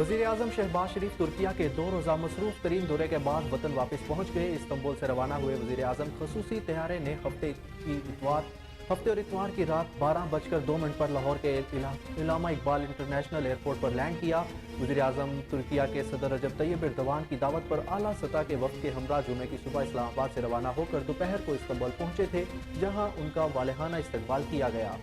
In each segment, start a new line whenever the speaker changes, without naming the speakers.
वज़ीर आज़म शहबाज शरीफ तुर्किया के 2 रोज़ा मसरूफ़ तरीन दौरे के बाद वतन वापस पहुँच गए। इस्तंबुल से रवाना हुए वज़ीर आज़म खसूसी तैयारे ने हफ्ते और इतवार की रात 12:02 पर लाहौर के इलामा इकबाल इंटरनेशनल एयरपोर्ट पर लैंड किया। वज़ीर आज़म तुर्किया के सदर रजब तैयब एर्दोगान की दावत पर आला सतह के वफ़द के हमरा जुमे की सुबह इस्लामाबाद से रवाना होकर दोपहर को इस्तंबुल पहुंचे थे, जहां उनका वालेहाना इस्तकबाल किया गया।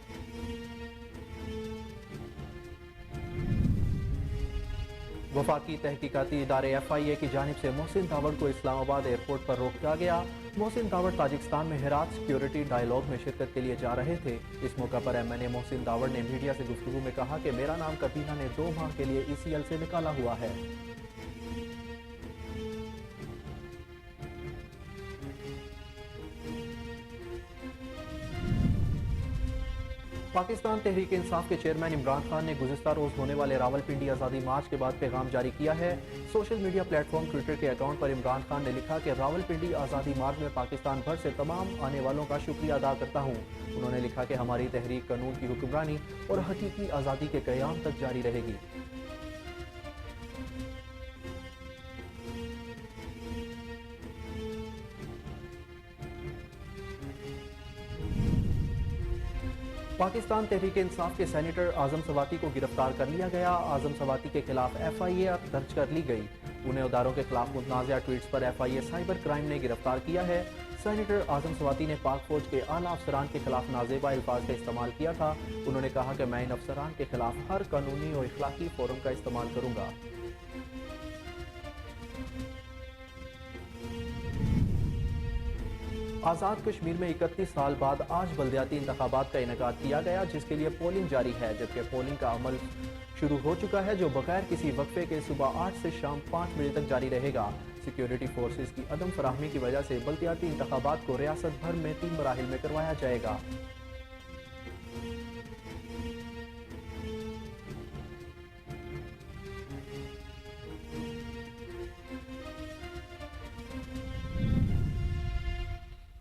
वफाकी तहकीकाती इदारे FIA की जानिब से मोहसिन दावड़ को इस्लामाबाद एयरपोर्ट पर रोका गया। मोहसिन दावड़ ताजिकिस्तान में हेरात सिक्योरिटी डायलॉग में शिरकत के लिए जा रहे थे। इस मौका पर MNA मोहसिन दावड़ ने मीडिया से गुफ्तगू में कहा कि मेरा नाम कबीना ने 2 माह के लिए ECL से निकाला हुआ है। पाकिस्तान तहरीक इंसाफ के चेयरमैन इमरान खान ने गुज़िश्ता रोज होने वाले रावलपिंडी आज़ादी मार्च के बाद पैगाम जारी किया है। सोशल मीडिया प्लेटफॉर्म ट्विटर के अकाउंट पर इमरान खान ने लिखा कि रावलपिंडी आज़ादी मार्च में पाकिस्तान भर से तमाम आने वालों का शुक्रिया अदा करता हूँ। उन्होंने लिखा कि हमारी तहरीक कानून की हुक्मरानी और हकीकी आज़ादी के क़याम तक जारी रहेगी। पाकिस्तान तहरीक इंसाफ के सेनेटर आजम सवाती को गिरफ्तार कर लिया गया। आजम सवाती के खिलाफ FIA दर्ज कर ली गई। उन्हें उदारों के खिलाफ मुतनाज़िया ट्वीट्स पर FIA साइबर क्राइम ने गिरफ्तार किया है। सेनेटर आजम सवाती ने पाक फौज के आला अफसरान के खिलाफ नाजेबा अल्फाज का इस्तेमाल किया था। उन्होंने कहा कि मैं इन अफसरान के खिलाफ हर कानूनी और इखलाकी फोरम का इस्तेमाल करूंगा। आज़ाद कश्मीर में 31 साल बाद आज बल्दियाती इंतखाबात का इनेकाद किया गया, जिसके लिए पोलिंग जारी है, जबकि पोलिंग का अमल शुरू हो चुका है, जो बगैर किसी वक्फे के सुबह 8 से शाम 5 बजे तक जारी रहेगा। सिक्योरिटी फोर्सेस की अदम फराहमी की वजह से बल्दियाती इंतखाबात को रियासत भर में 3 मराहिल में करवाया जाएगा।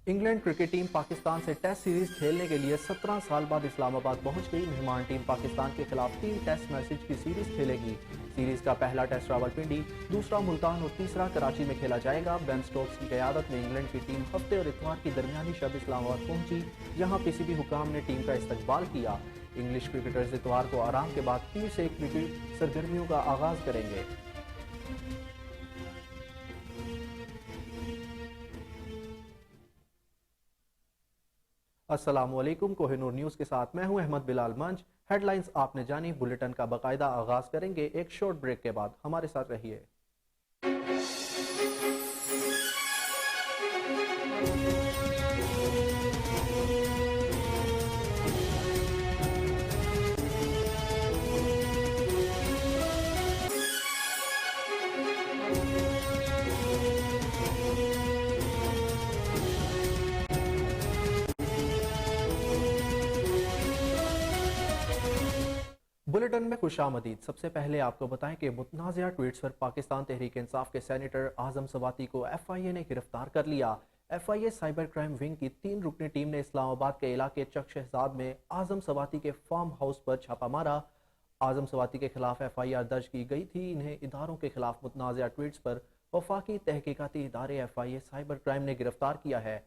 इंग्लैंड क्रिकेट टीम पाकिस्तान से टेस्ट सीरीज खेलने के लिए 17 साल बाद इस्लामाबाद पहुंच गई। मेहमान टीम पाकिस्तान के खिलाफ 3 टेस्ट मैचेज की सीरीज खेलेगी। सीरीज का पहला टेस्ट रावलपिंडी, दूसरा मुल्तान और तीसरा कराची में खेला जाएगा। बेन स्टोक्स की क़यादत में इंग्लैंड की टीम हफ्ते और इतवार की दरमियानी शब इस्लामाबाद पहुंची, जहां PCB हुकाम ने टीम का इस्तकबाल किया। इंग्लिश क्रिकेटर्स इतवार को आराम के बाद फिर से क्रिकेट सरगर्मियों का आगाज करेंगे। अस्सलामुअलैकुम, कोहिनूर न्यूज़ के साथ मैं हूं अहमद बिलाल मंच। हेडलाइंस आपने जानी, बुलेटिन का बाकायदा आगाज करेंगे एक शॉर्ट ब्रेक के बाद। हमारे साथ रहिए। बुलेटिन में खुशामदीद। सबसे पहले आपको बताएं कि मुतनाज़िया ट्वीट्स पर पाकिस्तान तहरीक इंसाफ के सेनेटर आजम सवाती को FIA ने गिरफ्तार कर लिया। FIA साइबर क्राइम विंग की 3 रुकनी टीम ने इस्लामाबाद के इलाके चक शहजाद में आजम सवाती के फार्म हाउस पर छापा मारा। आजम सवाती के खिलाफ FIR दर्ज की गई थी। इन्हें इदारों के खिलाफ मुतनाज़िया ट्वीट्स पर वफाकी तहकीकाती इदारे FIA साइबर क्राइम ने गिरफ्तार किया है।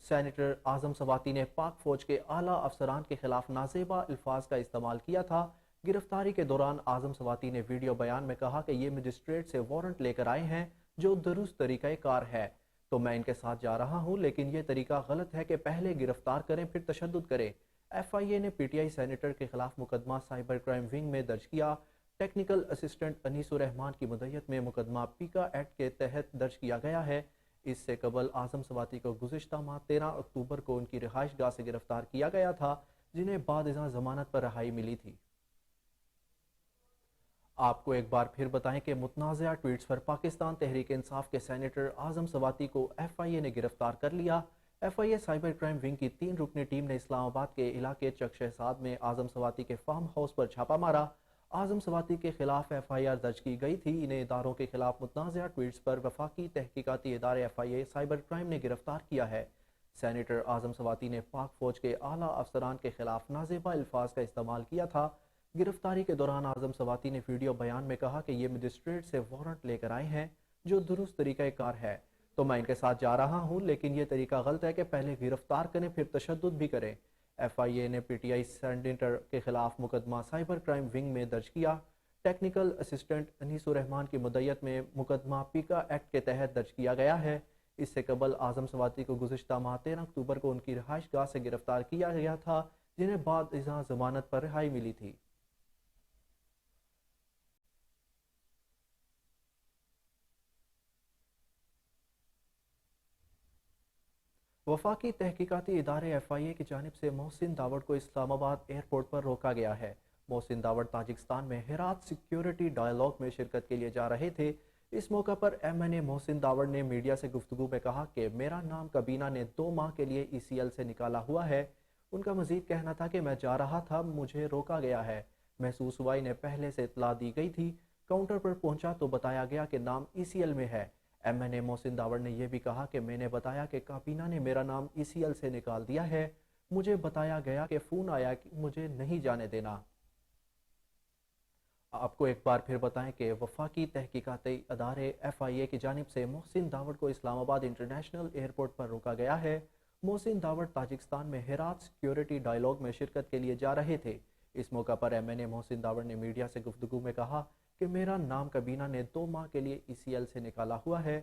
सेनेटर आजम सवाती ने पाक फौज के आला अफसरान के खिलाफ नाजेबा अल्फाज का इस्तेमाल किया था। गिरफ्तारी के दौरान आजम सवाती ने वीडियो बयान में कहा कि ये मजिस्ट्रेट से वारंट लेकर आए हैं, जो दुरुस्त तरीका कार है, तो मैं इनके साथ जा रहा हूं, लेकिन यह तरीका गलत है कि पहले गिरफ्तार करें फिर तशद्दुद करें। FIA ने PTI सेनेटर के खिलाफ मुकदमा साइबर क्राइम विंग में दर्ज किया। टेक्निकल असिस्टेंट अनीसुर रहमान की मदयत में मुकदमा पीका एक्ट के तहत दर्ज किया गया है। इससे कबल आजम सवाती को गुज़िश्ता माह 13 अक्टूबर को उनकी रिहाइश गाह से गिरफ्तार किया गया था, जिन्हें बाद जमानत पर रहाई मिली थी। आपको एक बार फिर बताएं कि मुतनाज़िया ट्वीट्स पर पाकिस्तान तहरीक इंसाफ के सेनेटर आजम सवाती को FIA ने गिरफ्तार कर लिया। FIA साइबर क्राइम विंग की 3 रुकनी टीम ने इस्लामाबाद के इलाके चक शहजाद में आजम सवाती के फार्म हाउस पर छापा मारा। आजम सवाती के खिलाफ FIR दर्ज की गई थी। इन्हें इदारों के खिलाफ मुतनाज़िया ट्वीट्स पर वफाकी तहकीकाती इदारे FIA साइबर क्राइम ने गिरफ्तार किया है। सेनेटर आजम सवाती ने पाक फौज के आला अफसरान के खिलाफ नाजेबा अल्फाज का इस्तेमाल किया था। गिरफ्तारी के दौरान आजम सवाती ने वीडियो बयान में कहा कि ये मजिस्ट्रेट से वारंट लेकर आए हैं जो दुरुस्त तरीक़ाकार है, तो मैं इनके साथ जा रहा हूँ, लेकिन ये तरीका गलत है कि पहले गिरफ्तार करें फिर तशद्दुद भी करें। FIA ने PTI सेनेटर के खिलाफ मुकदमा साइबर क्राइम विंग में दर्ज किया। टेक्निकल असिस्टेंट अनीसुर रहमान की मुद्दत में मुकदमा पीका एक्ट के तहत दर्ज किया गया है। इससे कबल आजम सवाती को गुज़िश्ता माह 13 अक्टूबर को उनकी रहाइश गाह से गिरफ्तार किया गया था, जिन्हें बाद इज़ा जमानत पर रिहाई मिली थी। वफाकी तहकीकाती इदारे FIA की जानिब से मोहसिन दावड़ को इस्लामाबाद एयरपोर्ट पर रोका गया है। मोहसिन दावड़ ताजिकिस्तान में हेरात सिक्योरिटी डायलॉग में शिरकत के लिए जा रहे थे। इस मौका पर MNA मोहसिन दावड़ ने मीडिया से गुफ्तगू में कहा कि मेरा नाम काबीना ने 2 माह के लिए ECL से निकाला हुआ है। उनका मजीद कहना था कि मैं जा रहा था, मुझे रोका गया है। महसूस हुआ इन्हें पहले से इतला दी गई थी। काउंटर पर पहुंचा तो बताया गया कि नाम ECL में है। MNA मोहसिन दावड़ ने यह भी कहा कि मैंने बताया कि काबीना ने मेरा नाम ECL से निकाल दिया है। मुझे बताया गया कि फ़ोन आया कि मुझे नहीं जाने देना। आपको एक बार फिर बताएं कि वफाकी तहकीकाती अदारे FIA की जानिब से मोहसिन दावड़ को इस्लामाबाद इंटरनेशनल एयरपोर्ट पर रोका गया है। मोहसिन दावड़ ताजिकिस्तान में हेरात सिक्योरिटी डायलॉग में शिरकत के लिए जा रहे थे। इस मौका पर MNA मोहसिन दावड़ ने मीडिया से गुफ्तगू में कहा कि मेरा नाम काबीना ने 2 माह के लिए ECL से निकाला हुआ है।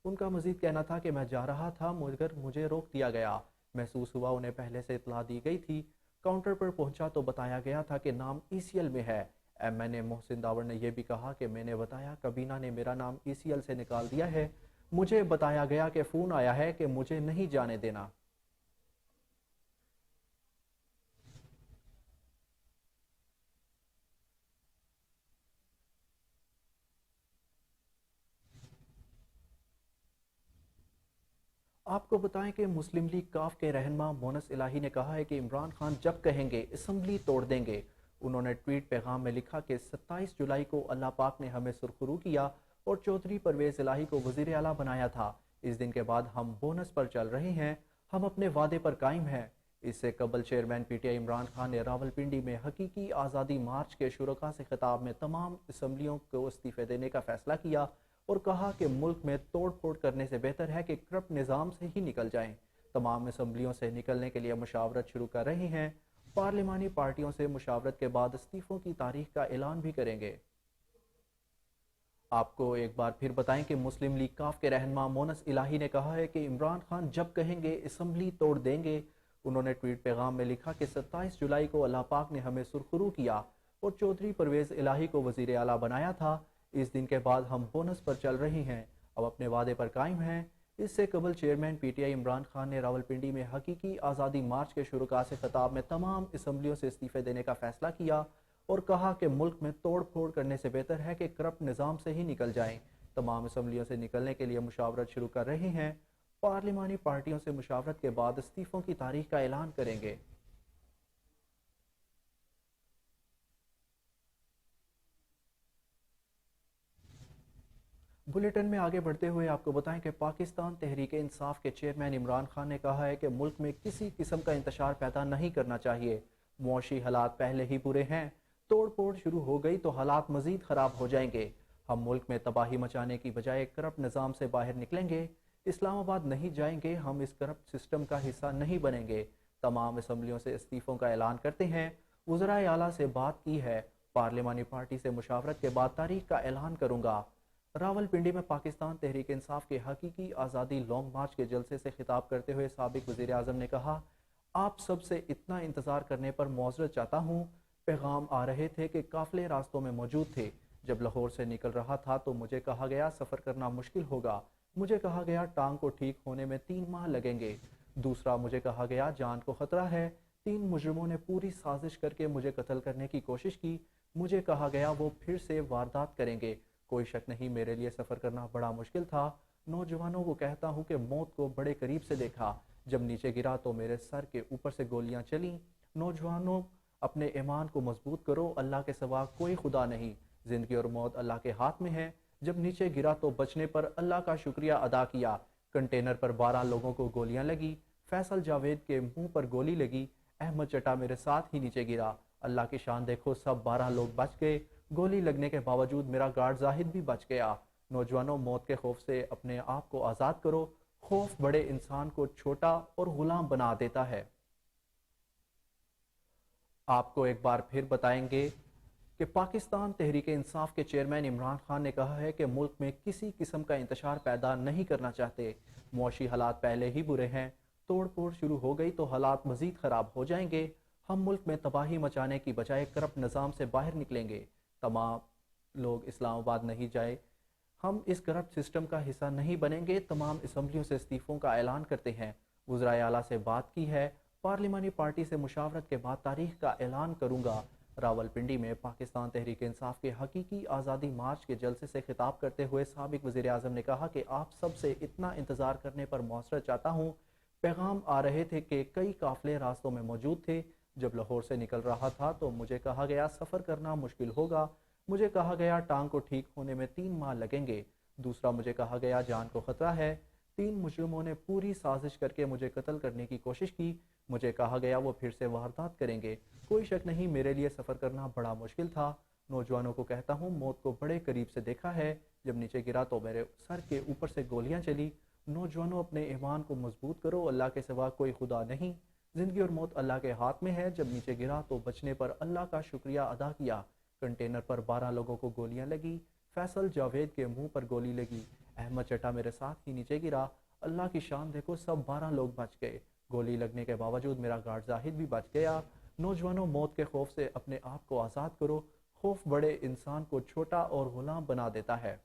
उनका मजीद कहना था कि मैं जा रहा था मगर मुझे रोक दिया गया। महसूस हुआ उन्हें पहले से इतला दी गई थी। काउंटर पर पहुंचा तो बताया गया था कि नाम ECL में है। MNA मोहसिन दावड़ ने यह भी कहा कि मैंने बताया काबीना ने मेरा नाम ECL से निकाल दिया है। मुझे बताया गया कि फ़ोन आया है कि मुझे नहीं जाने देना। आपको बताएं कि मुस्लिम लीग काफ के रहनमा मोनस इलाही ने कहा है कि इमरान खान जब कहेंगे असम्बली तोड़ देंगे। उन्होंने ट्वीट पैगाम में लिखा कि 27 जुलाई को अल्लाह पाक ने हमें सुरखरू किया और चौधरी परवेज़ इलाही को वज़ीर आला बनाया था। इस दिन के बाद हम बोनस पर चल रहे हैं, हम अपने वादे पर कायम हैं। इससे कबल चेयरमैन PTI इमरान खान ने रावलपिंडी में हकीकी आज़ादी मार्च के शुरका से खिताब में तमाम असम्बलियों को इस्तीफ़े देने का फैसला किया और कहा कि मुल्क में तोड़ फोड़ करने से बेहतर है कि करप्ट निज़ाम से ही निकल जाएं। तमाम असम्बलियों से निकलने के लिए मुशावरत शुरू कर रहे हैं। पार्लिमानी पार्टियों से मुशावरत के बाद इस्तीफ़ों की तारीख का ऐलान भी करेंगे। आपको एक बार फिर बताएं कि मुस्लिम लीग काफ के रहनुमा मोनस इलाही ने कहा है कि इमरान खान जब कहेंगे असम्बली तोड़ देंगे। उन्होंने ट्वीट पैगाम में लिखा कि 27 जुलाई को अल्लाह पाक ने हमें सुरखरू किया और चौधरी परवेज़ इलाही को वज़ीर आला बनाया था। इस दिन के बाद हम बोनस पर चल रहे हैं, अब अपने वादे पर कायम हैं। इससे कबल चेयरमैन PTI इमरान खान ने रावलपिंडी में हकीकी आज़ादी मार्च के शुरुका से खिताब में तमाम असम्बलियों से इस्तीफ़े देने का फैसला किया और कहा कि मुल्क में तोड़ फोड़ करने से बेहतर है कि करप्ट निज़ाम से ही निकल जाएं। तमाम असम्बलियों से निकलने के लिए मुशावरत शुरू कर रहे हैं। पार्लिमानी पार्टियों से मुशावरत के बाद इस्तीफ़ों की तारीख का ऐलान करेंगे। बुलेटिन में आगे बढ़ते हुए आपको बताएं कि पाकिस्तान तहरीक इंसाफ के चेयरमैन इमरान खान ने कहा है कि मुल्क में किसी किस्म का इंतशार पैदा नहीं करना चाहिए। मुआशी हालात पहले ही बुरे हैं, तोड़ फोड़ शुरू हो गई तो हालात मजीद ख़राब हो जाएंगे। हम मुल्क में तबाही मचाने की बजाय करप्ट निज़ाम से बाहर निकलेंगे, इस्लामाबाद नहीं जाएंगे, हम इस करप्ट सिस्टम का हिस्सा नहीं बनेंगे। तमाम असम्बलियों से इस्तीफ़ों का ऐलान करते हैं। वज़राए आला से बात की है, पार्लिमानी पार्टी से मुशावरत के बाद तारीख का ऐलान करूँगा। रावलपिंडी में पाकिस्तान तहरीक इंसाफ के हकीकी आज़ादी लॉन्ग मार्च के जलसे से खिताब करते हुए साबिक वज़ीर आज़म ने कहा, आप सब से इतना इंतज़ार करने पर मुआज़रत चाहता हूँ। पैगाम आ रहे थे कि काफ़िले रास्तों में मौजूद थे। जब लाहौर से निकल रहा था तो मुझे कहा गया सफ़र करना मुश्किल होगा। मुझे कहा गया टांग को ठीक होने में 3 माह लगेंगे। दूसरा, मुझे कहा गया जान को ख़तरा है। 3 मुजरिमों ने पूरी साजिश करके मुझे कत्ल करने की कोशिश की। मुझे कहा गया वो फिर से वारदात करेंगे। कोई शक नहीं, मेरे लिए सफ़र करना बड़ा मुश्किल था। नौजवानों को कहता हूँ कि मौत को बड़े करीब से देखा। जब नीचे गिरा तो मेरे सर के ऊपर से गोलियां चलीं। नौजवानों, अपने ईमान को मजबूत करो, अल्लाह के सिवा कोई खुदा नहीं। ज़िंदगी और मौत अल्लाह के हाथ में है। जब नीचे गिरा तो बचने पर अल्लाह का शुक्रिया अदा किया। कंटेनर पर 12 लोगों को गोलियां लगी। फैसल जावेद के मुंह पर गोली लगी। अहमद चटा मेरे साथ ही नीचे गिरा। اللہ की शान देखो, सब 12 लोग बच गए। गोली लगने के बावजूद मेरा गार्ड जाहिद भी बच गया। नौजवानों, मौत के खौफ से अपने आप को आज़ाद करो। खौफ बड़े इंसान को छोटा और गुलाम बना देता है। आपको एक बार फिर बताएंगे कि पाकिस्तान तहरीक इंसाफ के चेयरमैन इमरान खान ने कहा है कि मुल्क में किसी किस्म का इंतशार पैदा नहीं करना चाहते। मुआशी हालात पहले ही बुरे हैं, तोड़ फोड़ शुरू हो गई तो हालात मजीद खराब हो जाएंगे। हम मुल्क में तबाही मचाने की बजाय करप्ट निज़ाम से बाहर निकलेंगे। तमाम लोग इस्लामाबाद नहीं जाए, हम इस करप्ट सिस्टम का हिस्सा नहीं बनेंगे। तमाम असम्बलियों से इस्तीफ़ों का ऐलान करते हैं। वज़राए आला से बात की है, पार्लिमानी पार्टी से मुशावरत के बाद तारीख का ऐलान करूंगा। रावलपिंडी में पाकिस्तान तहरीक इंसाफ के हकीकी आज़ादी मार्च के जलसे से खिताब करते हुए साबिक वज़ीर आज़म ने कहा कि आप सब से इतना इंतज़ार करने पर मुआसरत चाहता हूँ। पैगाम आ रहे थे कि कई काफ़िले रास्तों में मौजूद थे। जब लाहौर से निकल रहा था तो मुझे कहा गया सफ़र करना मुश्किल होगा। मुझे कहा गया टांग को ठीक होने में 3 माह लगेंगे। दूसरा, मुझे कहा गया जान को ख़तरा है। 3 मुजरिमों ने पूरी साजिश करके मुझे कत्ल करने की कोशिश की। मुझे कहा गया वो फिर से वारदात करेंगे। कोई शक नहीं, मेरे लिए सफ़र करना बड़ा मुश्किल था। नौजवानों को कहता हूँ, मौत को बड़े करीब से देखा है। जब नीचे गिरा तो मेरे सर के ऊपर से गोलियां चली। नौजवानों, अपने ईमान को मजबूत करो, अल्लाह के सिवा कोई खुदा नहीं। ज़िंदगी और मौत अल्लाह के हाथ में है। जब नीचे गिरा तो बचने पर अल्लाह का शुक्रिया अदा किया। कंटेनर पर 12 लोगों को गोलियां लगी। फैसल जावेद के मुंह पर गोली लगी। अहमद चट्टा मेरे साथ ही नीचे गिरा। अल्लाह की शान देखो, सब 12 लोग बच गए। गोली लगने के बावजूद मेरा गार्ड जाहिद भी बच गया। नौजवानों, मौत के खौफ से अपने आप को आज़ाद करो। खौफ बड़े इंसान को छोटा और गुलाम बना देता है।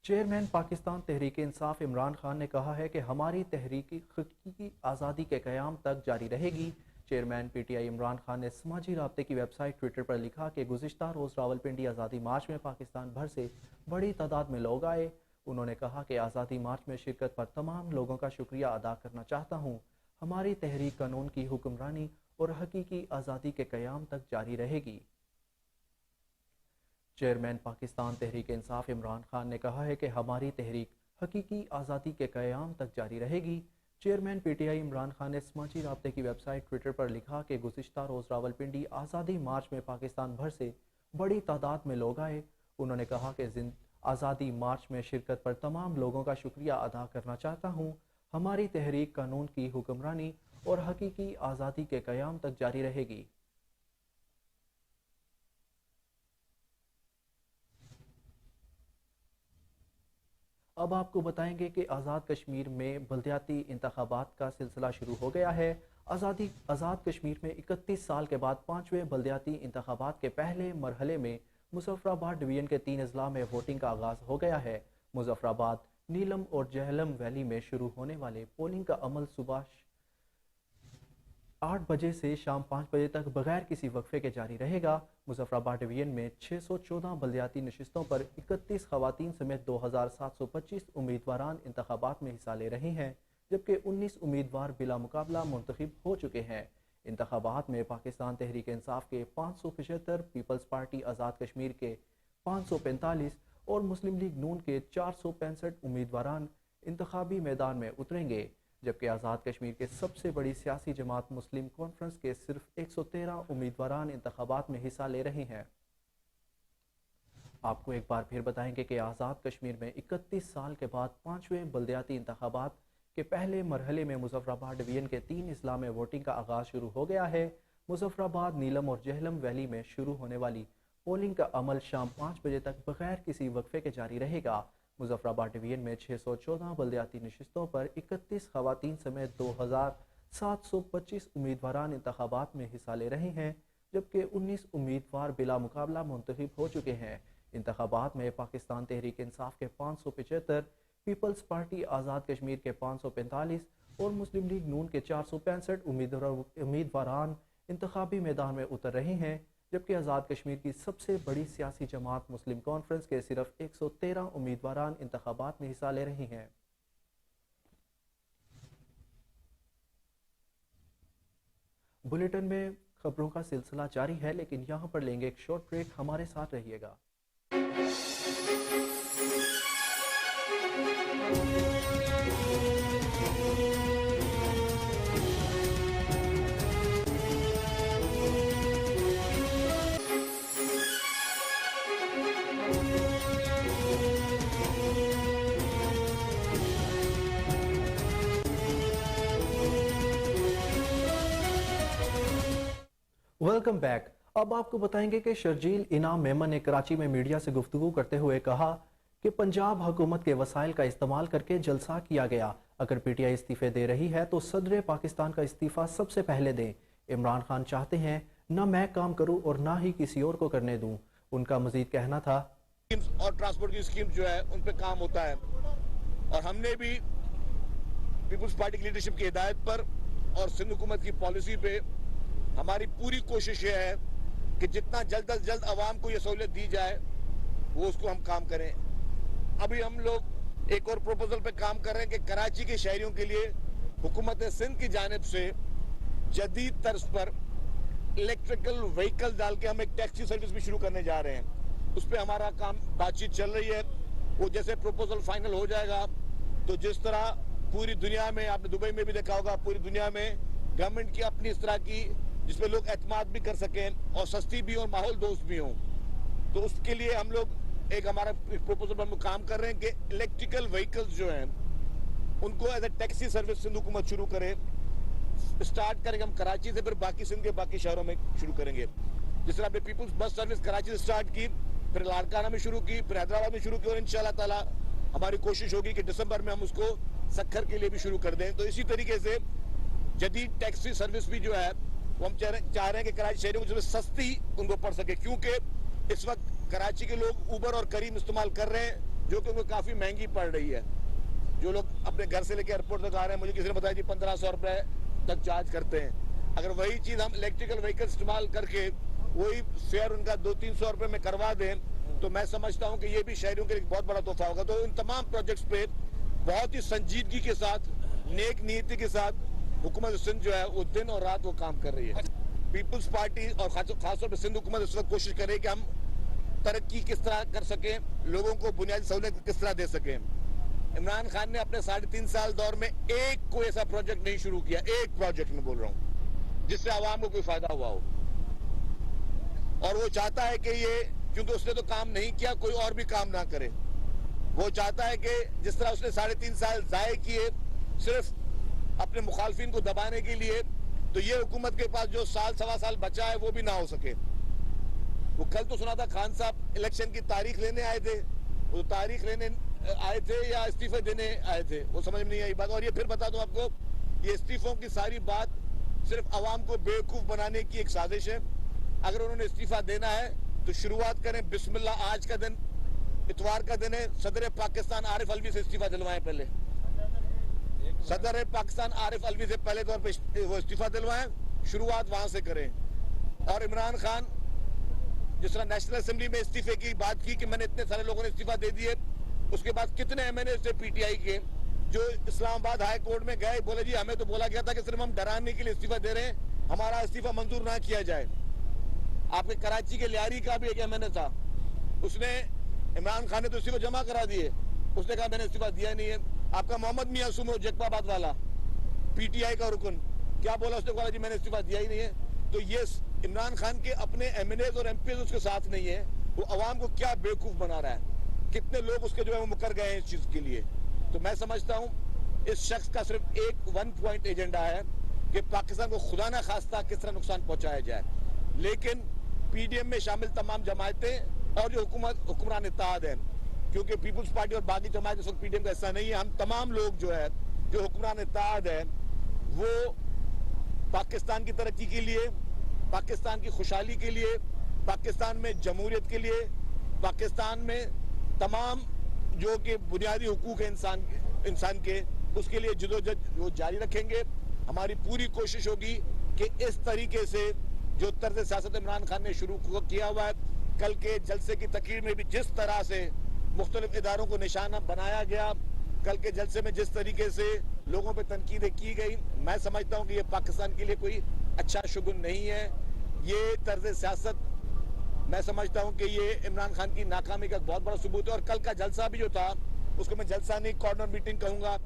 चेयरमैन पाकिस्तान तहरीक इंसाफ इमरान खान ने कहा है कि हमारी तहरीक हकीकी आज़ादी के क़याम तक जारी रहेगी। चेयरमैन पीटीआई इमरान खान ने समाजी राब्ते की वेबसाइट ट्विटर पर लिखा कि गुज़िश्ता रोज़ रावलपिंडी आज़ादी मार्च में पाकिस्तान भर से बड़ी तादाद में लोग आए। उन्होंने कहा कि आज़ादी मार्च में शिरकत पर तमाम लोगों का शुक्रिया अदा करना चाहता हूँ। हमारी तहरीक कानून की हुक्मरानी और हकीकी आज़ादी के क़याम तक जारी रहेगी। चेयरमैन पाकिस्तान तहरीक इंसाफ इमरान खान ने कहा है कि हमारी तहरीक हकीकी आज़ादी के क़याम तक जारी रहेगी। चेयरमैन पीटीआई इमरान खान ने समाजी राब्ते की वेबसाइट ट्विटर पर लिखा कि गुज़िश्ता रोज़ रावलपिंडी आज़ादी मार्च में पाकिस्तान भर से बड़ी तादाद में लोग आए। उन्होंने कहा कि आज़ादी मार्च में शिरकत पर तमाम लोगों का शुक्रिया अदा करना चाहता हूँ। हमारी तहरीक कानून की हुक्मरानी और हकीकी आज़ादी के क़याम तक जारी रहेगी। अब आपको बताएंगे कि आज़ाद कश्मीर में बलदियाती इंतखाबात का सिलसिला शुरू हो गया है। आज़ाद कश्मीर में 31 साल के बाद 5वें बलदियाती इंतखाबात के पहले मरहले में मुजफ्फराबाद डिवीज़न के 3 अजला में वोटिंग का आगाज़ हो गया है। मुजफ्फराबाद, नीलम और जहलम वैली में शुरू होने वाले पोलिंग का अमल सुबह 8 बजे से शाम 5 बजे तक बगैर किसी वक्फे के जारी रहेगा। मुजफ्फराबाद डिवीजन में 614 बलदियाती नशिस्तों पर 31 खवातीन समेत 2725 उम्मीदवारान इंतखाबात में हिस्सा ले रहे हैं, जबकि 19 उम्मीदवार बिला मुकाबला मुंतखब हो चुके हैं। इंतखाबात में पाकिस्तान तहरीक इंसाफ के 575, पीपल्स पार्टी आज़ाद कश्मीर के 545 और मुस्लिम लीग नून के 465 उम्मीदवारान इंतखाबी मैदान में उतरेंगे, जबकि आज़ाद कश्मीर के सबसे बड़ी सियासी जमात मुस्लिम कॉन्फ्रेंस के सिर्फ 113 उम्मीदवारान इंतखाबात में हिस्सा ले रहे हैं। आपको एक बार फिर बताएंगे कि आज़ाद कश्मीर में 31 साल के बाद 5वें बलदियाती इंतखाबात के पहले मरहले में मुजफ्फराबाद डिवीजन के 3 अजला में वोटिंग का आगाज़ शुरू हो गया है। मुजफ्फराबाद, नीलम और जहलम वैली में शुरू होने वाली पोलिंग का अमल शाम 5 बजे तक बगैर किसी वक्फे के जारी रहेगा। मुजफ्फराबाद डिवीजन में 614 बलदियाती नशिस्तों पर 31 खवातीन समेत 2725 उम्मीदवारान इंतखाबात में हिस्सा ले रहे हैं, जबकि 19 उम्मीदवार बिला मुकाबला मुंतखब हो चुके हैं। इंतखाबात में पाकिस्तान तहरीक इंसाफ के 575, पीपल्स पार्टी आज़ाद कश्मीर के 545 और मुस्लिम लीग नून के 465 उम्मीदवारान इंतखाबी मैदान में उतर रहे हैं, जबकि आज़ाद कश्मीर की सबसे बड़ी सियासी जमात मुस्लिम कॉन्फ्रेंस के सिर्फ 113 उम्मीदवारान इंतखाबात में हिस्सा ले रहे हैं। बुलेटिन में खबरों का सिलसिला जारी है, लेकिन यहाँ पर लेंगे एक शॉर्ट ब्रेक। हमारे साथ रहिएगा। Welcome back. اب آپ کو بتائیں گے کہ شرجیل انعام میمن نے کراچی میں میڈیا سے گفتگو کرتے ہوئے کہا کہ پنجاب حکومت کے وسائل کا استعمال کر کے جلسہ کیا گیا۔ اگر پی ٹی آئی استعفے دے رہی ہے تو صدر پاکستان کا استعفیٰ سب سے پہلے دیں۔ عمران خان چاہتے ہیں نہ میں کام کروں اور نہ ہی کسی اور کو کرنے دوں۔ ان کا مزید کہنا تھا
اور ٹرانسپورٹ کی اسکیم جو ہے ان پہ کام ہوتا ہے، اور ہم نے بھی پیپلز پارٹی کی لیڈرشپ کی ہدایت پر اور سندھ حکومت کی پالیسی پہ ہماری پوری کوشش یہ ہے کہ جتنا جلد از جلد عوام کو یہ سہولت دی جائے وہ اس کو ہم کام کریں۔ ابھی ہم لوگ ایک اور پروپوزل پہ کام کر رہے ہیں کہ کراچی کے شہریوں کے لیے حکومت سندھ کی جانب سے جدید طرز پر الیکٹریکل وہیکل ڈال کے ہم ایک ٹیکسی سروس بھی شروع کرنے جا رہے ہیں۔ اس پہ ہمارا کام بات چیت چل رہی ہے۔ وہ جیسے پروپوزل فائنل ہو جائے گا تو جس طرح پوری دنیا میں، آپ نے دبئی میں بھی دیکھا ہوگا، پوری دنیا میں گورنمنٹ کی اپنی اس طرح کی جس پہ لوگ اعتماد بھی کر سکیں اور سستی بھی اور ماحول دوست بھی ہوں، تو اس کے لیے ہم لوگ ایک ہمارا پروپوزل پر ہم کام کر رہے ہیں کہ الیکٹریکل وہیکلز جو ہیں ان کو as a taxi service Sindh حکومت شروع کرے۔ اسٹارٹ کریں گے ہم کراچی سے، پھر باقی سندھ کے باقی شہروں میں شروع کریں گے۔ جس طرح ہم نے پیپلز بس سروس کراچی سے اسٹارٹ کی، پھر لاڑکانہ میں شروع کی، پھر حیدرآباد میں شروع کی، اور انشاءاللہ تعالی ہماری کوشش ہوگی کہ دسمبر میں ہم اس کو سکھر کے لیے بھی شروع کر دیں۔ تو اسی طریقے سے جدید ٹیکسی سروس بھی جو ہے وہ ہم چاہ رہے ہیں کہ کراچی شہریوں کو جو سستی ان کو پڑ سکے، کیونکہ اس وقت کراچی کے لوگ اوبر اور کریم استعمال کر رہے ہیں جو کہ ان کو کافی مہنگی پڑ رہی ہے۔ جو لوگ اپنے گھر سے لے کے ایئرپورٹ تک آ رہے ہیں، مجھے کسی نے بتایا جی 1500 روپے تک چارج کرتے ہیں۔ اگر وہی چیز ہم الیکٹریکل وہیکل استعمال کر کے وہی فیئر ان کا 200-300 روپے میں کروا دیں تو میں سمجھتا ہوں کہ یہ بھی شہریوں کے لیے بہت بڑا تحفہ ہوگا۔ تو ان تمام پروجیکٹس پہ بہت ہی سنجیدگی کے ساتھ، نیک نیتی کے ساتھ حکومت سندھ جو ہے وہ دن اور رات وہ کام کر رہی ہے۔ پیپلز پارٹی اور خاص طور پہ سندھ حکومت اس وقت کوشش کر رہی ہے کہ ہم ترقی کس طرح کر سکیں، لوگوں کو بنیادی سہولت کس طرح دے سکیں۔ عمران خان نے اپنے 3.5 سال دور میں ایک کوئی ایسا پروجیکٹ نہیں شروع کیا، ایک پروجیکٹ میں بول رہا ہوں، جس سے عوام کو کوئی فائدہ ہوا ہو۔ اور وہ چاہتا ہے کہ یہ، کیونکہ اس نے تو کام نہیں کیا، کوئی اور بھی کام نہ کرے۔ وہ چاہتا ہے کہ جس طرح اس نے 3.5 سال ضائع کیے صرف اپنے مخالفین کو دبانے کے لیے، تو یہ حکومت کے پاس جو سوا سال بچا ہے وہ بھی نہ ہو سکے۔ وہ کل تو سنا تھا خان صاحب الیکشن کی تاریخ لینے آئے تھے، وہ تاریخ لینے آئے تھے یا استعفے دینے آئے تھے، وہ سمجھ میں نہیں آئی بات۔ اور یہ پھر بتا دوں آپ کو، یہ استعفوں کی ساری بات صرف عوام کو بیوقوف بنانے کی ایک سازش ہے۔ اگر انہوں نے استعفیٰ دینا ہے تو شروعات کریں بسم اللہ۔ آج کا دن اتوار کا دن ہے، صدر پاکستان عارف الوی سے استعفیٰ دلوائیں۔ پہلے صدر پاکستان عارف الوی سے پہلے طور پہ وہ استعفیٰ دلوائیں، شروعات وہاں سے کریں۔ اور عمران خان جس طرح نیشنل اسمبلی میں استعفے کی بات کی کہ میں نے اتنے سارے لوگوں نے استعفیٰ دے دیے، اس کے بعد کتنے ایم این اے سے پی ٹی آئی کے جو اسلام آباد ہائی کورٹ میں گئے، بولے جی ہمیں تو بولا گیا تھا کہ صرف ہم ڈرانے کے لیے استعفیٰ دے رہے ہیں، ہمارا استعفیٰ منظور نہ کیا جائے۔ آپ کے کراچی کے لیاری کا بھی ایک ایم این اے تھا، اس نے، عمران خان نے تو استعفیٰ جمع کرا دیے، اس نے کہا میں نے استعفیٰ دیا نہیں ہے۔ آپ کا محمد میاں سومو جیکب آباد والا پی ٹی آئی کا رکن، کیا بولا اس نے؟ کہا جی میں نے استعفیٰ دیا ہی نہیں ہے۔ تو یہ عمران خان کے اپنے ایم این ایز اور ایم پی ایز اس کے ساتھ نہیں ہے، وہ عوام کو کیا بیوقوف بنا رہا ہے، کتنے لوگ اس کے جو ہے وہ مکر گئے ہیں اس چیز کے لیے۔ تو میں سمجھتا ہوں اس شخص کا صرف ایک 1 پوائنٹ ایجنڈا ہے کہ پاکستان کو خدا نہ خواستہ کس طرح نقصان پہنچایا جائے۔ لیکن پی ڈی ایم میں شامل تمام جماعتیں اور جو حکمران اتحاد ہیں، کیونکہ پیپلز پارٹی اور باقی جماعت اس وقت پی ڈی ایم کا حصہ نہیں ہے، ہم تمام لوگ جو ہے جو حکمران اتحاد ہے وہ پاکستان کی ترقی کے لیے، پاکستان کی خوشحالی کے لیے، پاکستان میں جمہوریت کے لیے، پاکستان میں تمام جو کہ بنیادی حقوق ہیں انسان کے، اس کے لیے جدوجہد وہ جاری رکھیں گے۔ ہماری پوری کوشش ہوگی کہ اس طریقے سے جو طرز سیاست عمران خان نے شروع کیا ہوا ہے، کل کے جلسے کی تقریر میں بھی جس طرح سے مختلف اداروں کو نشانہ بنایا گیا، کل کے جلسے میں جس طریقے سے لوگوں پہ تنقیدیں کی گئی، میں سمجھتا ہوں کہ یہ پاکستان کے لیے کوئی اچھا شگن نہیں ہے۔ یہ طرز سیاست میں سمجھتا ہوں کہ یہ عمران خان کی ناکامی کا بہت بڑا ثبوت ہے۔ اور کل کا جلسہ بھی جو تھا اس کو میں جلسہ نہیں، کارنر میٹنگ کہوں گا۔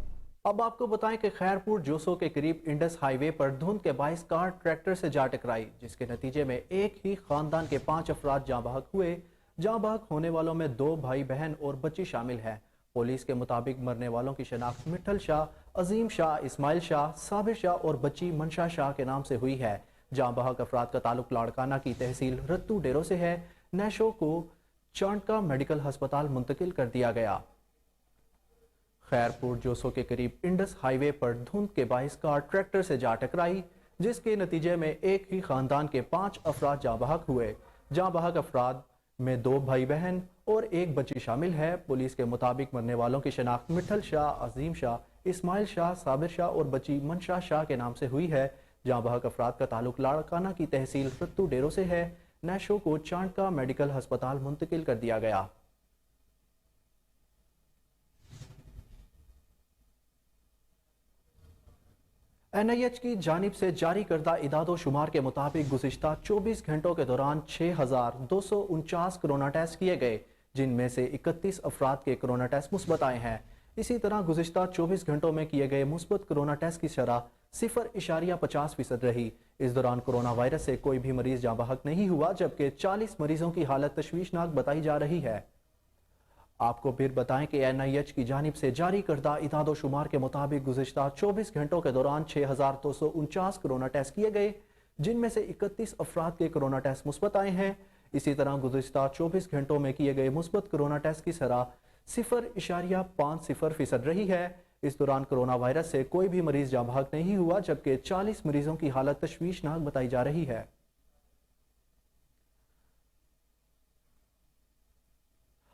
اب آپ کو بتائیں کہ خیرپور جوسو کے قریب انڈس ہائی وے پر دھند کے باعث کار ٹریکٹر سے جا ٹکرائی، جس کے نتیجے میں ایک ہی خاندان کے 5 افراد جاں بحق ہوئے۔ جاں بحق ہونے والوں میں 2 بھائی بہن اور بچی شامل ہے۔ پولیس کے مطابق مرنے والوں کی شناخت مٹھل شاہ، عظیم شاہ، اسماعیل شاہ، صابر شاہ اور بچی منشا شاہ کے نام سے ہوئی ہے۔ जहां बहक अफराद का ताल्लुक लाड़काना की तहसील रत्तू डेरो से है। नैशो को चांडका मेडिकल अस्पताल मुंतकिल कर दिया गया। खैरपुर जोसो के करीब इंडस हाईवे पर धुंध के बाइस कार ट्रैक्टर से जा टकराई, जिसके नतीजे में एक ही खानदान के 5 अफराद जाँ बहक हुए। जाँ बहक अफराद में 2 भाई बहन और 1 बच्ची शामिल है। पुलिस के मुताबिक मरने वालों की शनाख्त मिठल शाह, अजीम शाह, इस्माइल शाह, साबिर शाह और बच्ची मनशा शाह के नाम से हुई है। जाँ बहक अफराद का ताल्लुक लाड़काना की तहसील रत्तू डेरो से है। नैशो को चांडका मेडिकल अस्पताल मुंतकिल कर दिया गया। NIH की जानिब से जारी करदा इदादो शुमार के मुताबिक गुज़िश्ता 24 घंटों के दौरान 6,249 कोरोना टेस्ट किए गए, जिनमें से 31 अफराद के कोरोना टेस्ट मुस्बत आए हैं। इसी तरह गुज़िश्ता 24 घंटों में किए गए मुस्बत कोरोना टेस्ट की शरह 0.50% रही। इस दौरान कोरोना वायरस से कोई भी मरीज जाँ बहक नहीं हुआ, जबकि 40 मरीजों की हालत तशवीशनाक बताई जा रही है। आपको फिर बताएं कि NIH की जानिब से जारी करदा इदादो शुमार के मुताबिक गुज़िश्ता 24 घंटों के दौरान 6,249 कोरोना टेस्ट किए गए, जिनमें से 31 अफराद के कोरोना टेस्ट मुस्बत आए हैं। इसी तरह गुज़िश्ता 24 घंटों में किए गए मुस्बत कोरोना टेस्ट की शरह 0.50% रही है। इस दौरान कोरोना वायरस से कोई भी मरीज जाँ बहक नहीं हुआ, जबकि 40 मरीजों की हालत तशवीशनाक बताई जा रही है।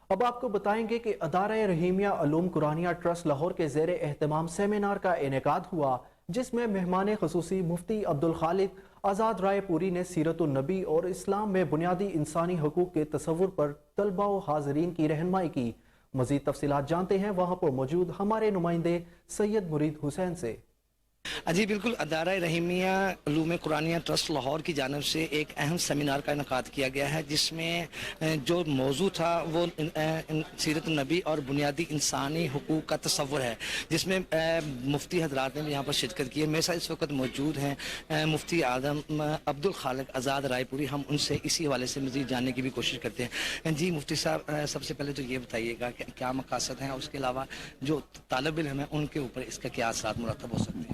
अब आपको बताएंगे कि अदारा रहीमिया उलूम कुरानिया ट्रस्ट लाहौर के ज़ेरे एहतमाम सेमिनार का इनेकाद हुआ, जिसमें मेहमान ख़ुसूसी मुफ्ती अब्दुल खालिक आज़ाद रायपुरी ने सीरतुन नबी और इस्लाम में बुनियादी इंसानी हकूक़ के तसव्वुर पर तलबा व हाज़रीन की रहनुमाई की। मज़ीद तफसीलात जानते हैं वहाँ पर मौजूद हमारे नुमाइंदे सैयद मुरीद हुसैन से।
जी बिल्कुल, अदारा रहीमिया उलूम कुरानिया ट्रस्ट लाहौर की जानिब से एक अहम सेमिनार का इनेकाद किया गया है, जिसमें जो मौजू था वो सीरत नबी और बुनियादी इंसानी हुकूक का तसव्वुर है, जिसमें मुफ्ती हजरात ने भी यहाँ पर शिरकत की है। मेरे साथ इस वक्त मौजूद हैं मुफ्ती आदम अब्दुल खालिक आज़ाद रायपुरी। हम उनसे इसी हवाले से मज़ीद जानने की भी कोशिश करते हैं। जी मुफ्ती साहब, सबसे पहले तो ये बताइएगा कि क्या मकासद हैं और उसके अलावा जो तालिब इल्म है उनके ऊपर इसका क्या असरात मुरतब हो सकते हैं।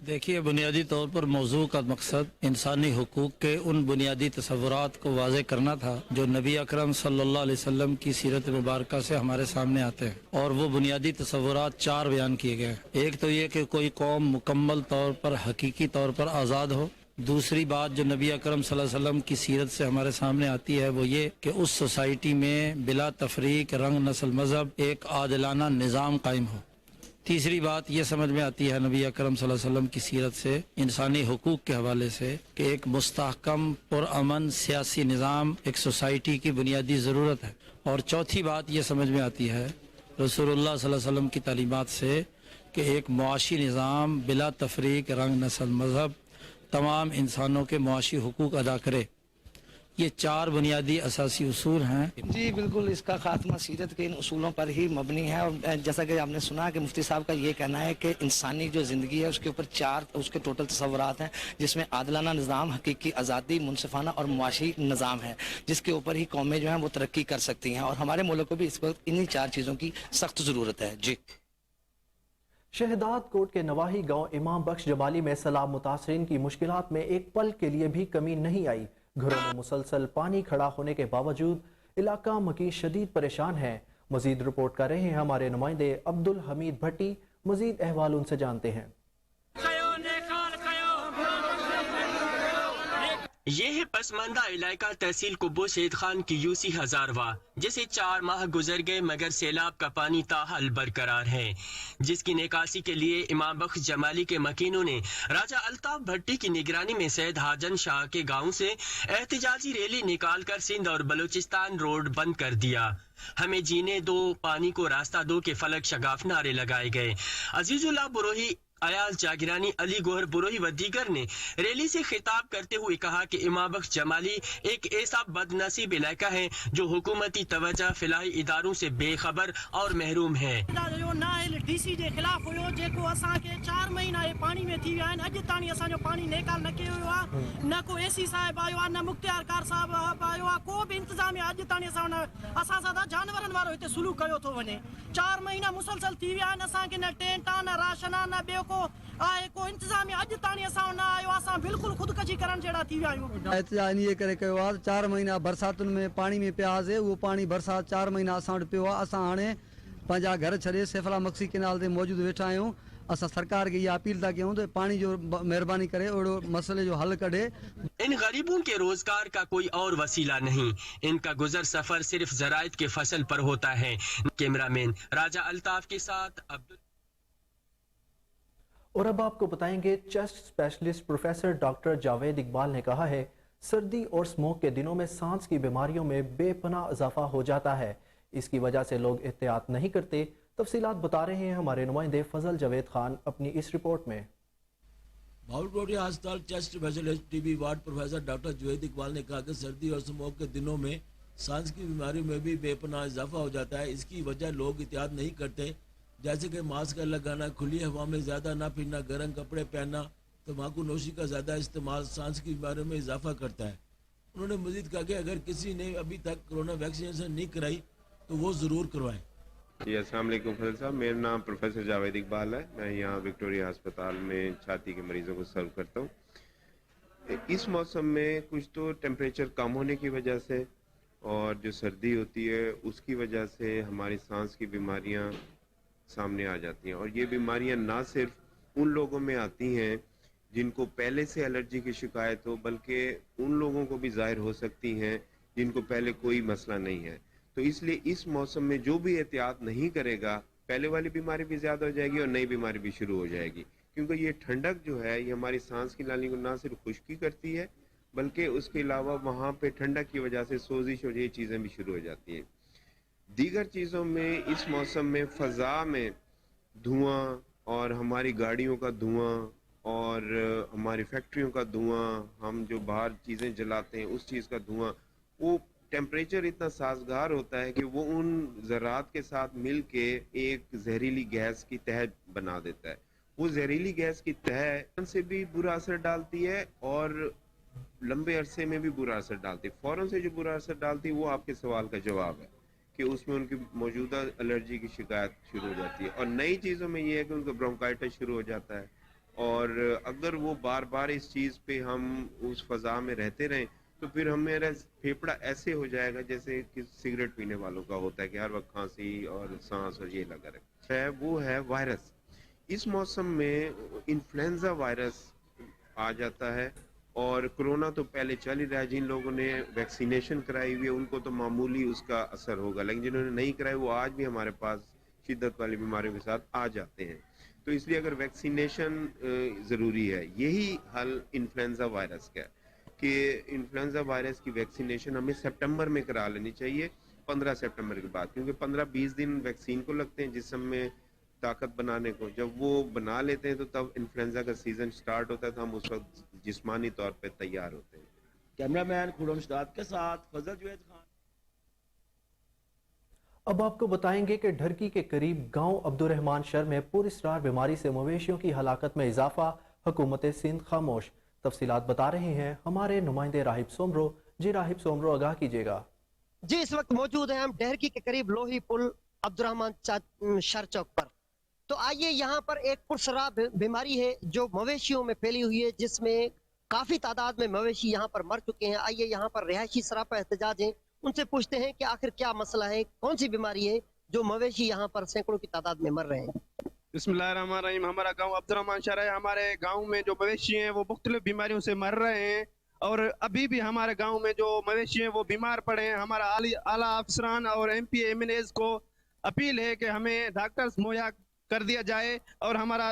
देखिए, बुनियादी तौर पर मौजू का मकसद इंसानी हुकूक के उन बुनियादी तसव्वुरात को वाज़े करना था जो नबी अकरम सल्लल्लाहु अलैहि वसल्लम की सीरत मुबारका से हमारे सामने आते हैं। और वो बुनियादी तसव्वुरात 4 बयान किए गए हैं। एक तो ये कि कोई कौम मुकम्मल तौर पर हकीकी तौर पर आज़ाद हो। दूसरी बात जो नबी अकरम सल्लल्लाहु अलैहि वसल्लम की सीरत से हमारे सामने आती है वो ये कि उस सोसाइटी में बिला तफरीक रंग नस्ल मजहब एक आदिलाना निज़ाम कायम हो। तीसरी बात ये समझ में आती है नबी अकरम सल्लल्लाहु अलैहि वसल्लम की सीरत से इंसानी हुकूक के हवाले से कि एक मुस्तहकम पुरअमन सियासी निज़ाम एक सोसाइटी की बुनियादी ज़रूरत है। और चौथी बात ये समझ में आती है रसूलुल्लाह सल्लल्लाहु अलैहि वसल्लम की तालीमात से कि एक मुआशी निज़ाम बिला तफरीक रंग नस्ल मजहब तमाम इंसानों के मुआशी हुकूक अदा करे। ये 4 बुनियादी असासी उसूल हैं।
जी बिल्कुल, इसका खात्मा सीरत के इन उसूलों पर ही मबनी है। और जैसा कि आपने सुना कि मुफ्ती साहब का ये कहना है कि इंसानी जो ज़िंदगी है उसके ऊपर 4 उसके टोटल तसव्वुरात हैं, जिसमें आदिलाना निज़ाम, हकीकी आज़ादी, मुनसिफाना और मुआशी निज़ाम है, जिसके ऊपर ही कौमें जो हैं वो तरक्की कर सकती हैं। और हमारे मुल्क को भी इस वक्त इन्हीं 4 चीज़ों की सख्त ज़रूरत है। जी
शहदाद कोट के नवाही गांव इमाम बख्श जमाली में सैलाब मुतासरीन की मुश्किलात में एक पल के लिए भी कमी नहीं आई। घरों में मुसलसल पानी खड़ा होने के बावजूद इलाका मकी शदीद परेशान है। मजीद रिपोर्ट कर रहे हैं हमारे नुमाइंदे अब्दुल हमीद भट्टी। मजीद अहवाल उनसे जानते हैं।
ये है पसमानदा इलाका तहसील कुब्बो सैयद खान की यूसी हजारवा, जिसे 4 माह गुजर गए मगर सैलाब का पानी ताहाल बरकरार है, जिसकी निकासी के लिए इमाम बख्श जमाली के मकीनों ने राजा अल्ताफ भट्टी की निगरानी में सैयद हाजन शाह के गांव से एहतिजाजी रैली निकालकर सिंध और बलूचिस्तान रोड बंद कर दिया। हमें जीने दो, पानी को रास्ता दो के फलक शगाफ नारे लगाए गए। अजीजुल्लाह बुरोही, अयाज जागिरानी, अली गोहर बुरोही व दीगर ने रैली से खिताब करते हुए कहा कि इमाम बख्श जमाली एक ऐसा बदनसीब इलाका है जो हुकूमती तवज्जो फिलहाल इदारों से बेखबर और महरूम है।
डीसी के खिलाफ हुयो जेको असां के 4 महीना पानी में थी विया आहिनि, अॼु ताणी असां जो पानी नेकाल न कयो वियो आहे, न को एसी साहिब आयो आहे, न मुख्तियार कार साहिब आयो आहे, को बि इंतजाम अॼु ताणी असां सां जानवरनि वारो हिते सुलूक कयो थो वञे। 4 महीना मुसलसल थी विया आहिनि, असांखे न टेंट आहे, न राशन आहे, न ॿियो जेको आहे को इंतजामिया अॼु ताणी असां न आयो आहे। असां बिल्कुलु ख़ुदकशी करण जहिड़ा थी विया आहियूं।
एहतिजाज इन्हीअ करे कयो आहे 4 महीना बरसातुनि में पाणी में पिया हुआसीं, उहो पाणी बरसाति 4 महीना असां वटि पियो आहे। असां हाणे पंहिंजा घर छॾे सैफला मक्सी केनाल ते मौजूदु वेठा आहियूं। असां सरकार के इहा अपील था कयूं त पानी जो महिरबानी करे अहिड़ो मसले जो हल कढे।
इन गरीबों के रोजगार का कोई और वसीला नहीं, इनका गुजर सफर सिर्फ ज़राइत के फसल पर होता है। कैमरामैन राजा अल्ताफ के साथ अब्दुल।
और अब आपको बताएंगे chest specialist professor doctor Javed Iqbal ने कहा है सर्दी और स्मोक के दिनों में सांस की बीमारियों में बेपनाह इजाफा हो जाता है। इसकी वजह से लोग एहतियात नहीं करते। तफसीलात बता रहे हैं हमारे नुमाइंदे फजल जावेद खान अपनी इस रिपोर्ट में।
भावलपुर अस्पताल chest specialist TB ward professor doctor Javed Iqbal ने कहा कि सर्दी और स्मोक के दिनों में सांस की बीमारियों में भी बेपनाह इजाफा हो जाता है। इसकी वजह लोग एहतियात नहीं करते, जैसे कि मास्क लगाना, खुली हवा में ज़्यादा ना फिरना, गर्म कपड़े पहनना, तम्बाकू नोशी का ज़्यादा इस्तेमाल सांस की बीमारियों में इजाफा करता है। उन्होंने मजीद कहा कि अगर किसी ने अभी तक कोरोना वैक्सीनेशन नहीं कराई तो वो ज़रूर करवाएं।
जी अस्सलाम वालेकुम फजल साहब, मेरा नाम प्रोफेसर जावेद इकबाल है। मैं यहाँ विक्टोरिया अस्पताल में छाती के मरीज़ों को सर्व करता हूँ। इस मौसम में कुछ तो टेम्परेचर कम होने की वजह से और जो सर्दी होती है उसकी वजह से हमारी सांस की बीमारियाँ सामने आ जाती हैं। और ये बीमारियाँ ना सिर्फ उन लोगों में आती हैं जिनको पहले से एलर्जी की शिकायत हो, बल्कि उन लोगों को भी ज़ाहिर हो सकती हैं जिनको पहले कोई मसला नहीं है। तो इसलिए इस मौसम में जो भी एहतियात नहीं करेगा, पहले वाली बीमारी भी ज़्यादा हो जाएगी और नई बीमारी भी शुरू हो जाएगी। क्योंकि ये ठंडक जो है ये हमारी सांस की नाली को ना सिर्फ खुश्की करती है, बल्कि उसके अलावा वहाँ पे ठंडक की वजह से सोजिश और ये चीज़ें भी शुरू हो जाती हैं। दीगर चीज़ों में इस मौसम में फ़ज़ा में धुआं और हमारी गाड़ियों का धुआं और हमारी फैक्ट्रियों का धुआं, हम जो बाहर चीज़ें जलाते हैं उस चीज़ का धुआं, वो टेम्परेचर इतना साजगार होता है कि वो उन ज़रात के साथ मिल के एक जहरीली गैस की तह बना देता है। वो जहरीली गैस की तह से भी बुरा असर डालती है और लंबे अरसे में भी बुरा असर डालती है। फ़ौरन से जो बुरा असर डालती है वो आपके सवाल का जवाब है कि उसमें उनकी मौजूदा एलर्जी की शिकायत शुरू हो जाती है। और नई चीज़ों में ये है कि उनका ब्रोंकाइटिस शुरू हो जाता है। और अगर वो बार बार इस चीज़ पे हम उस फ़ज़ा में रहते रहें तो फिर हमारा फेफड़ा ऐसे हो जाएगा जैसे कि सिगरेट पीने वालों का होता है कि हर वक्त खांसी और सांस और ये लगा रहे है। वो है वायरस। इस मौसम में इन्फ्लुएंजा वायरस आ जाता है और कोरोना तो पहले चल ही रहा है। जिन लोगों ने वैक्सीनेशन कराई हुई है उनको तो मामूली उसका असर होगा, लेकिन जिन्होंने नहीं कराई वो आज भी हमारे पास शिद्दत वाली बीमारियों के साथ आ जाते हैं। तो इसलिए अगर वैक्सीनेशन ज़रूरी है, यही हल इन्फ्लुएंजा वायरस का है कि इन्फ्लुएंजा वायरस की वैक्सीनेशन हमें सितंबर में करा लेनी चाहिए, 15 सितंबर के बाद, क्योंकि 15-20 दिन वैक्सीन को लगते हैं जिस्म में ताकत बनाने को। जब वो बना लेते हैं तो तब इन्फ्लुएंजा का सीजन स्टार्ट होता है, तो हम उस वक्त जिस्मानी तौर पे तैयार होते हैं।
कैमरामैन खुरम शदाद के साथ फजल जावेद खान।
अब आपको बताएंगे कि ढरकी के करीब गांव अब्दुर्रहमान शहर में पुरस्रार बीमारी से मवेशियों की हलाकत में इजाफा, हुकूमत सिंध खामोश। तफसीलात बता रहे हैं हमारे नुमाइंदे राहिब सोमरो। जी राहिब सोमरो, आगाह कीजिएगा।
जी इस वक्त मौजूद हैं हम ढहरकी के करीब लोही पुल अब्दुर्रहमान शहर चौक पर। तो आइए, यहाँ पर एक पुरस्रार बीमारी है जो मवेशियों में फैली हुई है, जिसमें काफी तादाद में मवेशी यहाँ पर मर चुके हैं। आइए यहाँ पर रिहायशी सरापा एहतजाज हैं, उनसे पूछते हैं कि आखिर क्या मसला है, कौन सी बीमारी है जो मवेशी यहाँ पर सैकड़ों की तादाद में मर रहे हैं।
बिस्मिल्लाहिर्रहमानिर्रहीम। हमारा गांव अब्दुर्रहमान शहर है। हमारे गांव में जो मवेशी हैं वो मुख्तलिफ बीमारियों से मर रहे हैं और अभी भी हमारे गांव में जो मवेशी हैं वो बीमार पड़े हैं। हमारा आला अफसरान और MPA MNAs को अपील है कि हमें डॉक्टर्स मुहैया कर दिया जाए। और हमारा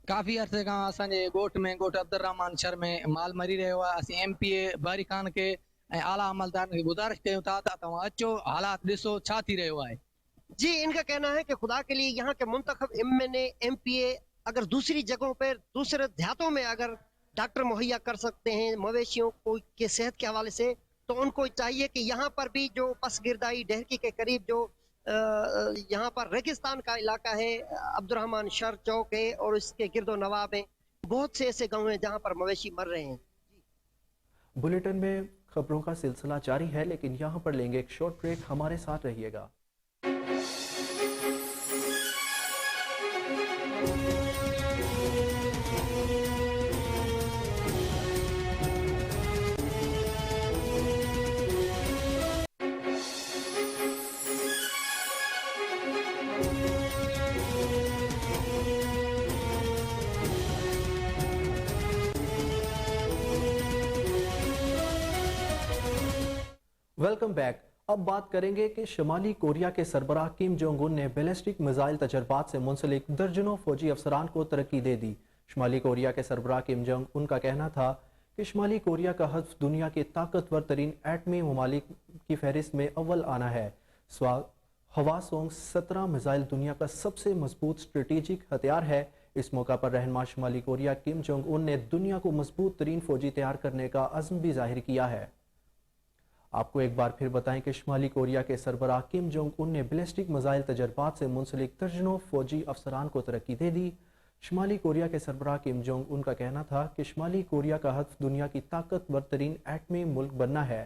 काफ़ी अर्से खां असांजे ॻोठ में, ॻोठ अब्दुर्रहमान शहर में माल मरी रहियो आहे। असीं MPA बारी खान खे ऐं आला अमलदारनि खे गुज़ारिश कयूं था त तव्हां अचो, हालात ॾिसो छा थी रहियो आहे।
जी इनका कहना है कि खुदा के लिए यहाँ के मुंतखब MNA MPA अगर दूसरी जगहों पर, दूसरे देहातों में अगर डॉक्टर मुहैया कर सकते हैं मवेशियों को के सेहत के हवाले से, तो उनको चाहिए कि यहाँ पर भी जो पसगिरदाई ढहरकी के करीब जो यहाँ पर रेगिस्तान का इलाका है, अब्दुर्रहमान शहर चौक है और इसके गिरदो नवाब हैं, बहुत से ऐसे गाँव हैं जहाँ पर मवेशी मर रहे हैं।
बुलेटिन में खबरों का सिलसिला जारी है, लेकिन यहाँ पर लेंगे एक शॉर्ट ब्रेक। हमारे साथ रहिएगा। Welcome back. अब बात करेंगे कि शुमाली कोरिया के सरबराह किम जोंग उन ने बैलिस्टिक मिसाइल तजर्बात से मुंसलिक दर्जनों फौजी अफसरान को तरक्की दे दी। शुमाली कोरिया के सरबराह किम जोंग उन का कहना था कि शुमाली कोरिया का हदफ दुनिया के ताकतवर तरीन एटमी ममालिक की फहरिस्त में अव्वल आना है। हवासोंग 17 मिसाइल दुनिया का सबसे मजबूत स्ट्रेटेजिक हथियार है। इस मौका पर रहनुमा शुमाली कोरिया किम जोंग उन ने दुनिया को मजबूत तरीन फौजी तैयार करने का अज़्म भी जाहिर किया है। आपको एक बार फिर बताएं कि शुमाली कोरिया के सरबराह किम जोंग उन ने बैलिस्टिक मिसाइल तजर्बात से मुंसलिक दर्जनों फौजी अफसरान को तरक्की दे दी। शुमाली कोरिया के सरबराह किम जोंग उन का कहना था कि शुमाली कोरिया का हदफ दुनिया की ताकतवर तरीन एटमी मुल्क बनना है।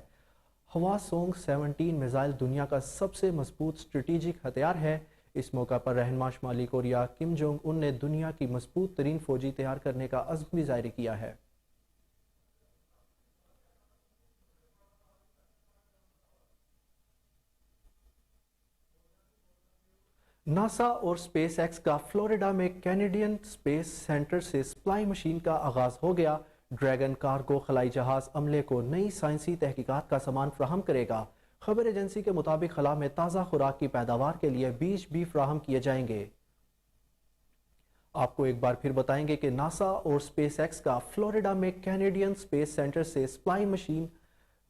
हवासोंग 17 मिसाइल दुनिया का सबसे मजबूत स्ट्रेटेजिक हथियार है। इस मौका पर रहनुमा शुमाली कोरिया किम जोंग उन ने दुनिया की मजबूत तरीन फौजी तैयार करने का अज़्म भी जाहिर किया है। नासा और स्पेस एक्स का फ्लोरिडा में कैनेडियन स्पेस सेंटर से स्प्लाई मशीन का आगाज हो गया। ड्रैगन कार्गो खलाई जहाज अमले को नई साइंसी तहकीकात का सामान फ्राहम करेगा। खबर एजेंसी के मुताबिक खला में ताज़ा खुराक की पैदावार के लिए बीज भी फ्राहम किए जाएंगे। आपको एक बार फिर बताएंगे कि नासा और स्पेस एक्स का फ्लोरिडा में कैनेडियन स्पेस सेंटर से स्प्लाई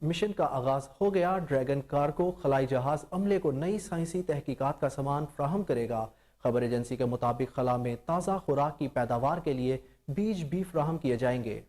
मिशन का आगाज हो गया। ड्रैगन कार्गो खलाई जहाज अमले को नई साइंसी तहकीकात का सामान फ्राहम करेगा। खबर एजेंसी के मुताबिक खला में ताज़ा खुराक की पैदावार के लिए बीज भी फ्राहम किए जाएंगे।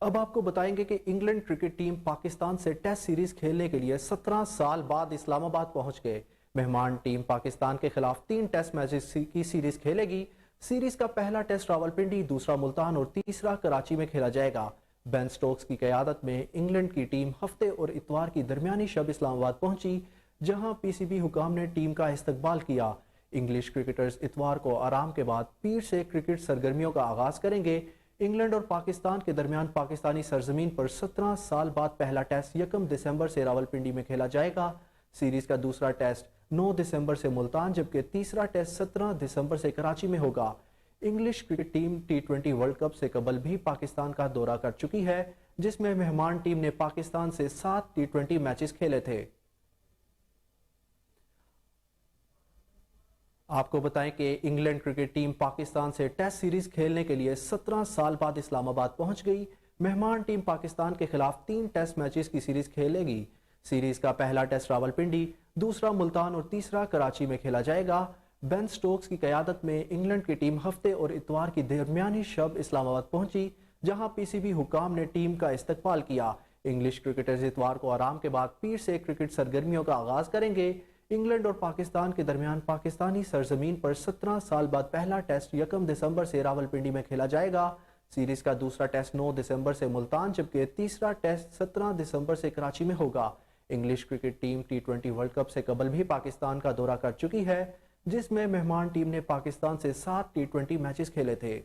अब आपको बताएंगे कि इंग्लैंड क्रिकेट टीम पाकिस्तान से टेस्ट सीरीज खेलने के लिए 17 साल बाद इस्लामाबाद पहुंच गए। मेहमान टीम पाकिस्तान के खिलाफ 3 टेस्ट मैचेस की सीरीज खेलेगी। सीरीज का पहला टेस्ट रावलपिंडी, दूसरा मुल्तान और तीसरा कराची में खेला जाएगा। बेन स्टोक्स की क़यादत में इंग्लैंड की टीम हफ्ते और इतवार की दरमियानी शब इस्लामाबाद पहुंची, जहां पीसीबी हुकाम ने टीम का इस्तकबाल किया। इंग्लिश क्रिकेटर्स इतवार को आराम के बाद पीर से क्रिकेट सरगर्मियों का आगाज करेंगे। इंग्लैंड और पाकिस्तान के दरमियान पाकिस्तानी सरजमीन पर 17 साल बाद पहला टेस्ट 1 दिसंबर से रावलपिंडी में खेला जाएगा। सीरीज का दूसरा टेस्ट 9 दिसंबर से मुल्तान, जबकि तीसरा टेस्ट 17 दिसंबर से कराची में होगा। English cricket team T20 world cup से कबल भी पाकिस्तान का दौरा कर चुकी है, जिसमें मेहमान टीम ने पाकिस्तान से 7 T20 मैचेस खेले थे। आपको बताएं कि इंग्लैंड क्रिकेट टीम पाकिस्तान से टेस्ट सीरीज खेलने के लिए 17 साल बाद इस्लामाबाद पहुंच गई। मेहमान टीम पाकिस्तान के खिलाफ 3 टेस्ट मैचेस की सीरीज खेलेगी। सीरीज का पहला टेस्ट रावलपिंडी, दूसरा मुल्तान और तीसरा कराची में खेला जाएगा। बेन स्टोक्स की क़यादत में इंग्लैंड की टीम हफ्ते और इतवार की दरमियानी शब इस्लामाबाद पहुंची, जहां पीसीबी हुकाम ने टीम का इस्तकबाल किया। इंग्लिश क्रिकेटर्स इतवार को आराम के बाद पीर से क्रिकेट सरगर्मियों का आगाज करेंगे। इंग्लैंड और पाकिस्तान के दरमियान पाकिस्तानी सरजमीन पर 17 साल बाद पहला टेस्ट 1 दिसंबर से रावलपिंडी में खेला जाएगा। सीरीज का दूसरा टेस्ट 9 दिसंबर से मुल्तान, जबकि तीसरा टेस्ट 17 दिसंबर से कराची में होगा। English cricket team T20 world cup से कबल भी पाकिस्तान का दौरा कर चुकी है, जिसमें मेहमान टीम ने पाकिस्तान से 7 T20 मैचेस खेले थे।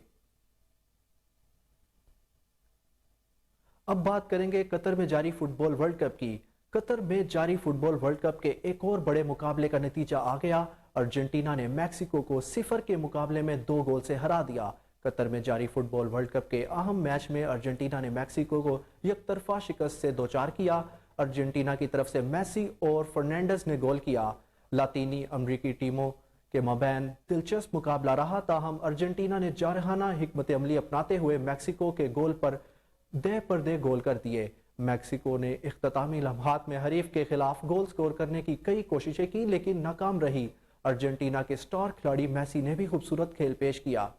अब बात करेंगे कतर में जारी फुटबॉल वर्ल्ड कप की। कतर में जारी फुटबॉल वर्ल्ड कप के एक और बड़े मुकाबले का नतीजा आ गया। अर्जेंटीना ने मैक्सिको को 0 के मुकाबले में 2 गोल से हरा दिया। कतर में जारी फुटबॉल वर्ल्ड कप के अहम मैच में अर्जेंटीना ने मैक्सिको को एकतरफा शिकस्त से 2-4 किया। अर्जेंटीना की तरफ से मेसी और फर्नांडिस ने गोल किया। लातीनी अमरीकी टीमों के मबैन दिलचस्प मुकाबला रहा, ताहम अर्जेंटीना ने जारहाना हिकमत अमली अपनाते हुए मैक्सिको के गोल पर दे पर्दे गोल कर दिए। मैक्सिको ने इख्तितामी लम्हात में हरीफ के खिलाफ गोल स्कोर करने की कई कोशिशें की, लेकिन नाकाम रही। अर्जेंटीना के स्टार खिलाड़ी मेसी ने भी खूबसूरत खेल पेश किया।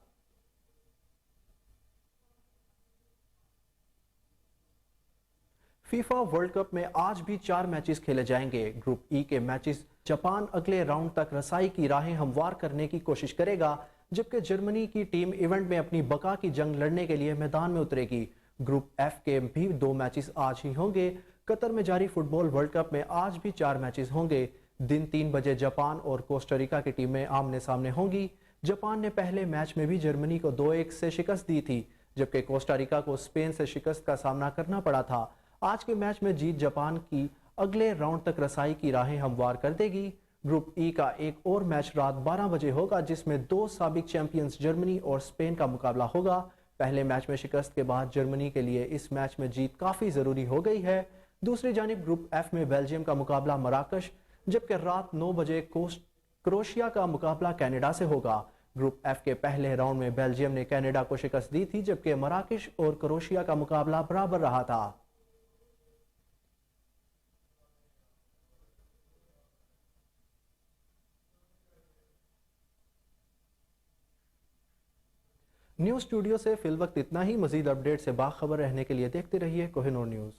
फीफा वर्ल्ड कप में आज भी 4 मैचेस खेले जाएंगे। ग्रुप ई के मैचेस जापान अगले राउंड तक रसाई की राहें हमवार करने की कोशिश करेगा, जबकि जर्मनी की टीम इवेंट में अपनी बका की जंग लड़ने के लिए मैदान में उतरेगी। ग्रुप एफ के भी 2 मैचेस आज ही होंगे। कतर में जारी फुटबॉल वर्ल्ड कप में आज भी 4 मैचेस होंगे। दिन 3 बजे जापान और कोस्टारिका की टीमें आमने सामने होंगी। जापान ने पहले मैच में भी जर्मनी को 2-1 से शिकस्त दी थी, जबकि कोस्टारिका को स्पेन से शिकस्त का सामना करना पड़ा था। आज के मैच में जीत जापान की अगले राउंड तक रसाई की राहें हमवार कर देगी। ग्रुप ई का एक और मैच रात 12 बजे होगा, जिसमें 2 साबिक चैंपियंस जर्मनी और स्पेन का मुकाबला होगा। पहले मैच में शिकस्त के बाद जर्मनी के लिए इस मैच में जीत काफ़ी ज़रूरी हो गई है। दूसरी जानिब ग्रुप एफ में बेल्जियम का मुकाबला मराकश, जबकि रात 9 बजे क्रोएशिया का मुकाबला कनाडा से होगा। ग्रुप एफ के पहले राउंड में बेल्जियम ने कनाडा को शिकस्त दी थी, जबकि मराकश और क्रोएशिया का मुकाबला बराबर रहा था। न्यूज़ स्टूडियो से फिल वक्त इतना ही। मजीद अपडेट से बाखबर रहने के लिए देखते रहिए कोहिनूर न्यूज़।